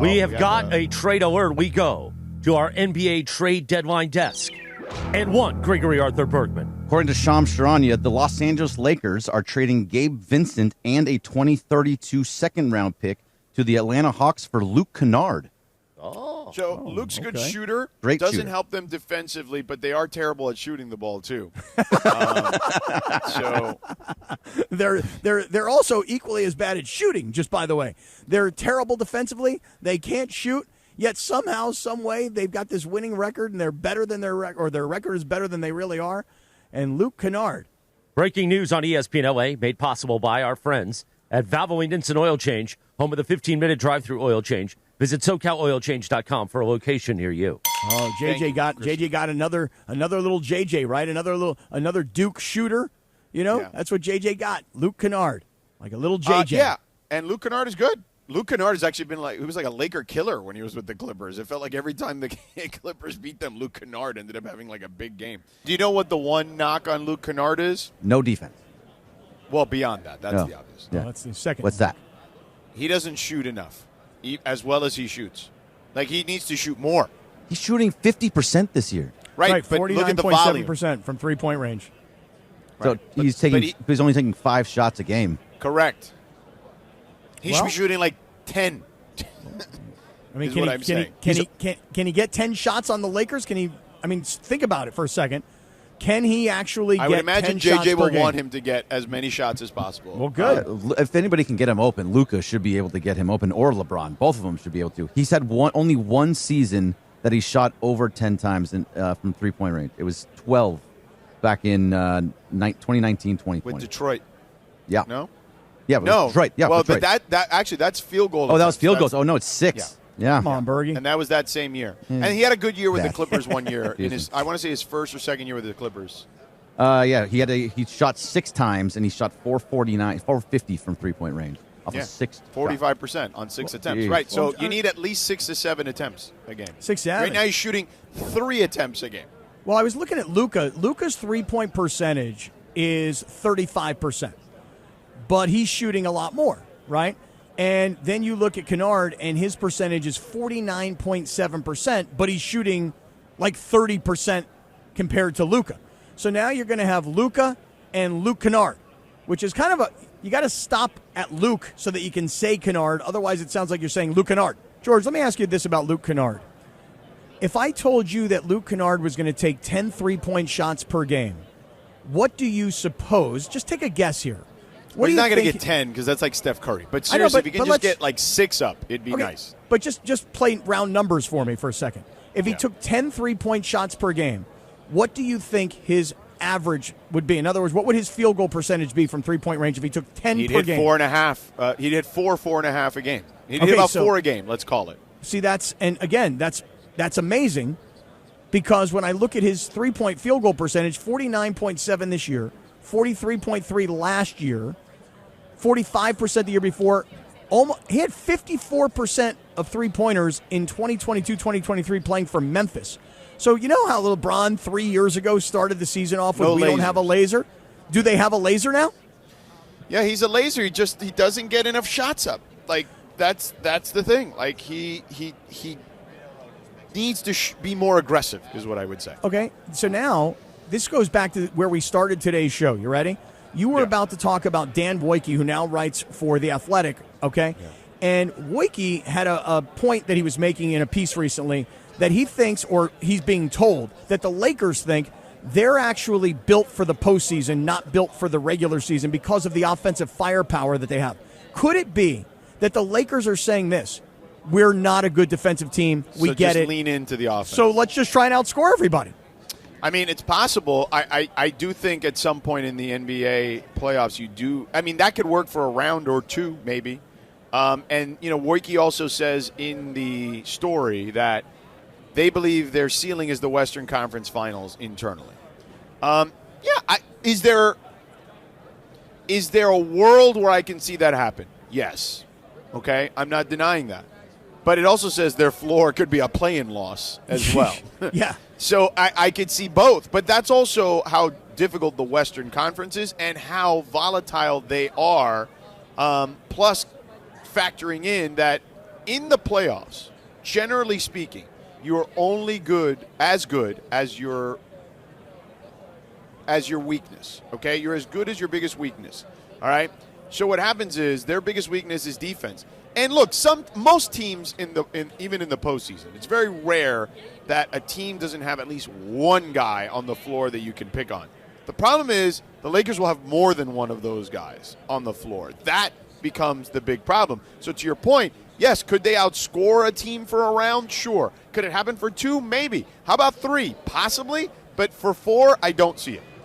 We have got a trade alert. We go to our NBA trade deadline desk. And one, Gregory Arthur Bergman. According to Shams Charania, the Los Angeles Lakers are trading Gabe Vincent and a 2032 second-round pick to the Atlanta Hawks for Luke Kennard. So Luke's a good shooter. Great Doesn't shooter. help them defensively, but they are terrible at shooting the ball too. So They're also equally as bad at shooting. Just by the way, they're terrible defensively. They can't shoot. Yet somehow, some way, they've got this winning record, and they're better than their record, or their record is better than they really are. And Luke Kennard. Breaking news on ESPN LA, made possible by our friends at Valvoline Instant Oil Change, home of the 15-minute drive-through oil change. Visit SoCalOilChange.com for a location near you. Oh, JJ got another little JJ, right? Another Duke shooter. You know, That's what JJ got. Luke Kennard, like a little JJ. Yeah, and Luke Kennard is good. Luke Kennard has actually been he was like a Laker killer when he was with the Clippers. It felt like every time the Clippers beat them, Luke Kennard ended up having like a big game. Do you know what the one knock on Luke Kennard is? No defense. Well, beyond that, that's the obvious. Yeah. That's the second. What's that? He doesn't shoot enough, as well as he shoots. Like, he needs to shoot more. He's shooting 50% this year. Right, but look at the volume. 49.7% from three-point range. So Right. he's only taking 5 shots a game. Correct. He should be shooting like 10. I mean, can he get 10 shots on the Lakers? Can he? I mean, think about it for a second. Can he actually I get would imagine 10 shots JJ per will game? want him to get as many shots as possible. Well, good. If anybody can get him open, Luka should be able to get him open, or LeBron. Both of them should be able to. He's had only one season that he shot over 10 times from three-point range. It was 12 back in 2019, 2020. With Detroit. Yeah. No? Yeah, but Detroit. Yeah, well, Detroit. but that's field goal. Oh, that was field goals. Oh, no, it's 6. Yeah. Come on, Bergie. And that was that same year. And he had a good year with the Yeah. Clippers one year. I want to say his first or second year with the Clippers. He shot 6 times, and he shot 450 from three-point range. Off of 6 45% on 6 attempts. geez. Right, so you need at least 6 to 7 attempts a game. 6 7. Right now he's shooting 3 attempts a game. Well, I was looking at Luka. Luka's three-point percentage is 35%, but he's shooting a lot more, right? And then you look at Kennard, and his percentage is 49.7%, but he's shooting like 30% compared to Luka. So now you're going to have Luka and Luke Kennard, which is kind of you got to stop at Luke so that you can say Kennard. Otherwise, it sounds like you're saying Luke Kennard. George, let me ask you this about Luke Kennard. If I told you that Luke Kennard was going to take 10 three-point shots per game, what do you suppose? Just take a guess here. Well, he's not going to get 10 because that's like Steph Curry. But seriously, if he can just get like 6 up, it'd be nice. But just play round numbers for me for a second. If he took 10 three-point shots per game, what do you think his average would be? In other words, what would his field goal percentage be from three-point range if he took 10 per game? He'd hit 4.5. He'd hit 4.5 a game. He'd hit about 4 a game, let's call it. See, that's amazing because when I look at his three-point field goal percentage, 49.7 this year, 43.3 last year, 45% the year before. He had 54% of three-pointers in 2022-2023 playing for Memphis. So you know how LeBron 3 years ago started the season off with don't have a laser? Do they have a laser now? Yeah, he's a laser. He doesn't get enough shots up. Like that's the thing. Like he needs to be more aggressive is what I would say. Okay, so now this goes back to where we started today's show. You ready? You were about to talk about Dan Boyke, who now writes for The Athletic, okay? Yeah. And Boyke had a point that he was making in a piece recently that he thinks, or he's being told, that the Lakers think they're actually built for the postseason, not built for the regular season because of the offensive firepower that they have. Could it be that the Lakers are saying this? We're not a good defensive team. We get it. So lean into the offense. So let's just try and outscore everybody. I mean, it's possible. I do think at some point in the NBA playoffs you do. I mean, that could work for a round or two maybe. And, Boyke also says in the story that they believe their ceiling is the Western Conference Finals internally. Is there a world where I can see that happen? Yes. Okay, I'm not denying that. But it also says their floor could be a play-in loss as well. Yeah. So I could see both. But that's also how difficult the Western Conference is and how volatile they are, plus factoring in that in the playoffs, generally speaking, you're only good as your weakness. Okay, you're as good as your biggest weakness. All right. So what happens is their biggest weakness is defense. And look, most teams even in the postseason, it's very rare that a team doesn't have at least one guy on the floor that you can pick on. The problem is the Lakers will have more than one of those guys on the floor. That becomes the big problem. So to your point, yes, could they outscore a team for a round? Sure. Could it happen for 2? Maybe. How about 3? Possibly. But for 4, I don't see it.